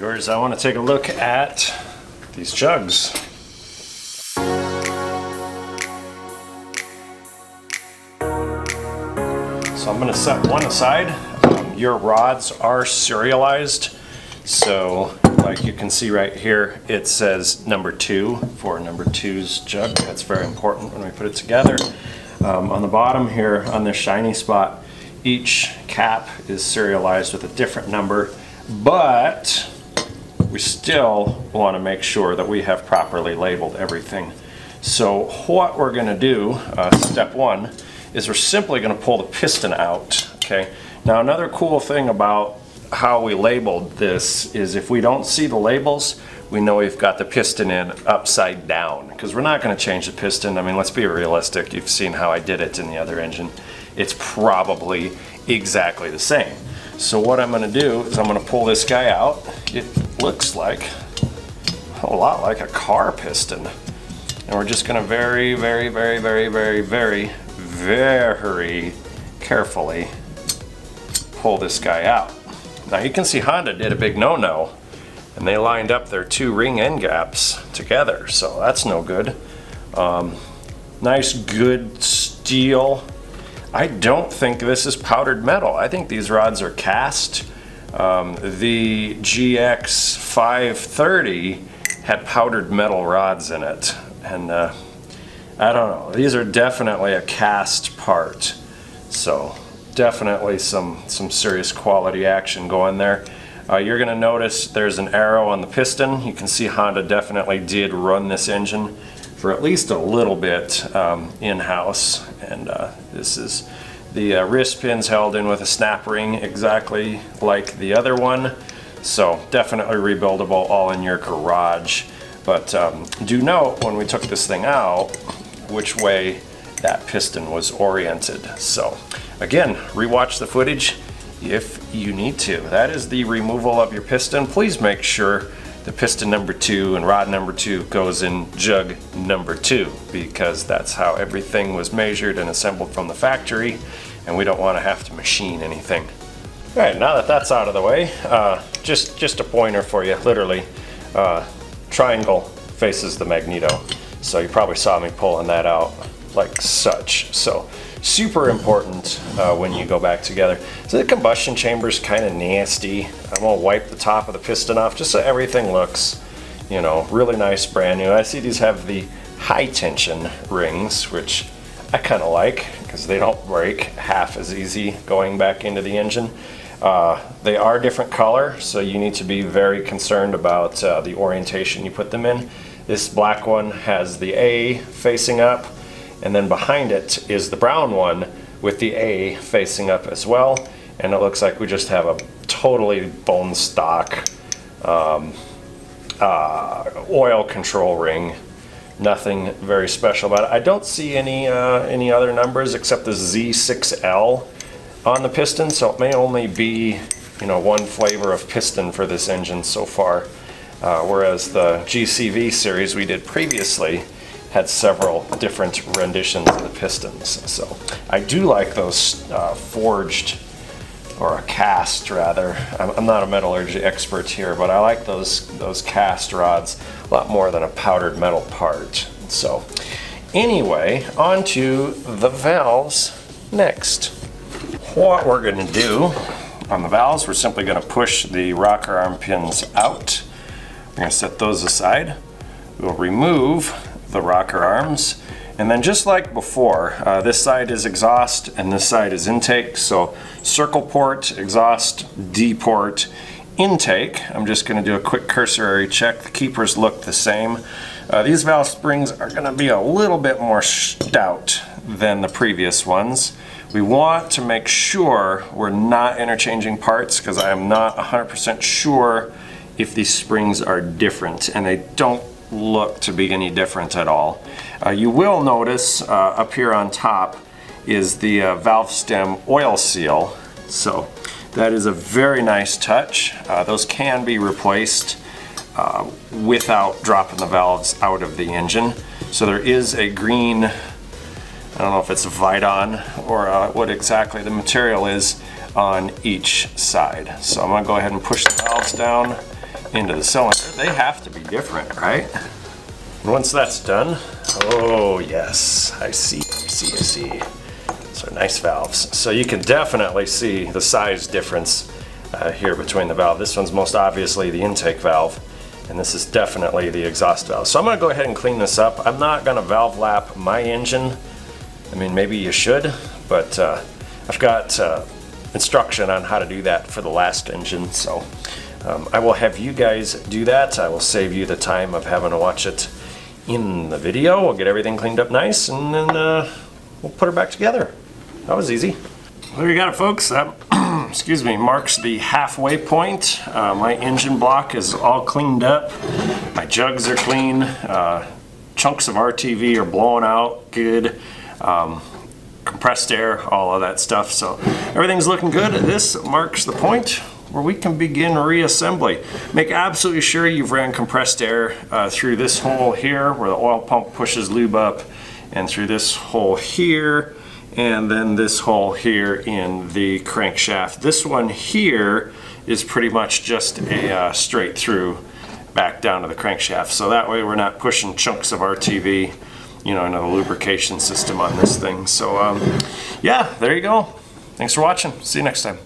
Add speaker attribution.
Speaker 1: Viewers, I want to take a look at these jugs. So I'm going to set one aside. Your rods are serialized, so like you can see right here, it says number 2 for number 2's jug. That's very important when we put it together. On the bottom here, on this shiny spot, each cap is serialized with a different number, but we still want to make sure that we have properly labeled everything. So what we're going to do, step 1, is we're simply going to pull the piston out. Okay. Now another cool thing about how we labeled this is if we don't see the labels, we know we've got the piston in upside down, because we're not going to change the piston. I mean, let's be realistic. You've seen how I did it in the other engine. It's probably exactly the same. So what I'm going to do is I'm going to pull this guy out. It looks like a lot like a car piston. And we're just going to very carefully pull this guy out. Now you can see Honda did a big no-no, and they lined up their 2 ring end gaps together, so that's no good. Nice good steel. I don't think this is powdered metal. I think these rods are cast. The GX 530 had powdered metal rods in it, and I don't know, these are definitely a cast part, so definitely some serious quality action going there. You're going to notice there's an arrow on the piston. You can see Honda definitely did run this engine for at least a little bit in-house, and this is the wrist pins held in with a snap ring exactly like the other one, so definitely rebuildable all in your garage. But do note when we took this thing out which way that piston was oriented. So again, rewatch the footage if you need to. That is the removal of your piston. Please make sure the piston number 2 and rod number 2 goes in jug number 2, because that's how everything was measured and assembled from the factory, and we don't want to have to machine anything. All right, now that that's out of the way, just a pointer for you, literally. Triangle faces the magneto, so you probably saw me pulling that out like such. So super important when you go back together. So the combustion chamber is kind of nasty. I'm gonna wipe the top of the piston off just so everything looks, you know, really nice, brand new. I see these have the high tension rings, which I kind of like because they don't break half as easy going back into the engine. They are different color, so you need to be very concerned about the orientation you put them in. This black one has the A facing up, and then behind it is the brown one with the A facing up as well. And it looks like we just have a totally bone stock oil control ring. Nothing very special about it. I don't see any other numbers except the Z6L on the piston, so it may only be, you know, one flavor of piston for this engine so far, whereas the GCV series we did previously had several different renditions of the pistons. So I do like those forged, or a cast rather. I'm not a metallurgy expert here, but I like those cast rods a lot more than a powdered metal part. So anyway, on to the valves next. What we're going to do on the valves, we're simply going to push the rocker arm pins out. We're going to set those aside. We'll remove the rocker arms, and then just like before, this side is exhaust and this side is intake. So circle port, exhaust, D port, intake. I'm just going to do a quick cursory check. The keepers look the same. These valve springs are going to be a little bit more stout than the previous ones. We want to make sure we're not interchanging parts, because I am not 100% sure if these springs are different, and they don't look to be any different at all. You will notice up here on top is the valve stem oil seal. So that is a very nice touch. Those can be replaced without dropping the valves out of the engine. So there is a green, I don't know if it's Vidon or what exactly the material is, on each side. So I'm going to go ahead and push the valves down, into the cylinder. They have to be different, right? And once that's done, oh yes, I see. So nice valves. So you can definitely see the size difference here between the valve. This one's most obviously the intake valve, and this is definitely the exhaust valve. So I'm gonna go ahead and clean this up. I'm not gonna valve lap my engine. I mean, maybe you should, but I've got instruction on how to do that for the last engine. So I will have you guys do that. I will save you the time of having to watch it in the video. We'll get everything cleaned up nice, and then we'll put her back together. That was easy. There you got it, folks. That excuse me, marks the halfway point. My engine block is all cleaned up. My jugs are clean. Chunks of RTV are blowing out good. Compressed air, all of that stuff. So everything's looking good. This marks the point where we can begin reassembly. Make absolutely sure you've ran compressed air through this hole here where the oil pump pushes lube up, and through this hole here, and then this hole here in the crankshaft. This one here is pretty much just a straight through back down to the crankshaft. So that way we're not pushing chunks of RTV, you know, into the lubrication system on this thing. So yeah, there you go. Thanks for watching. See you next time.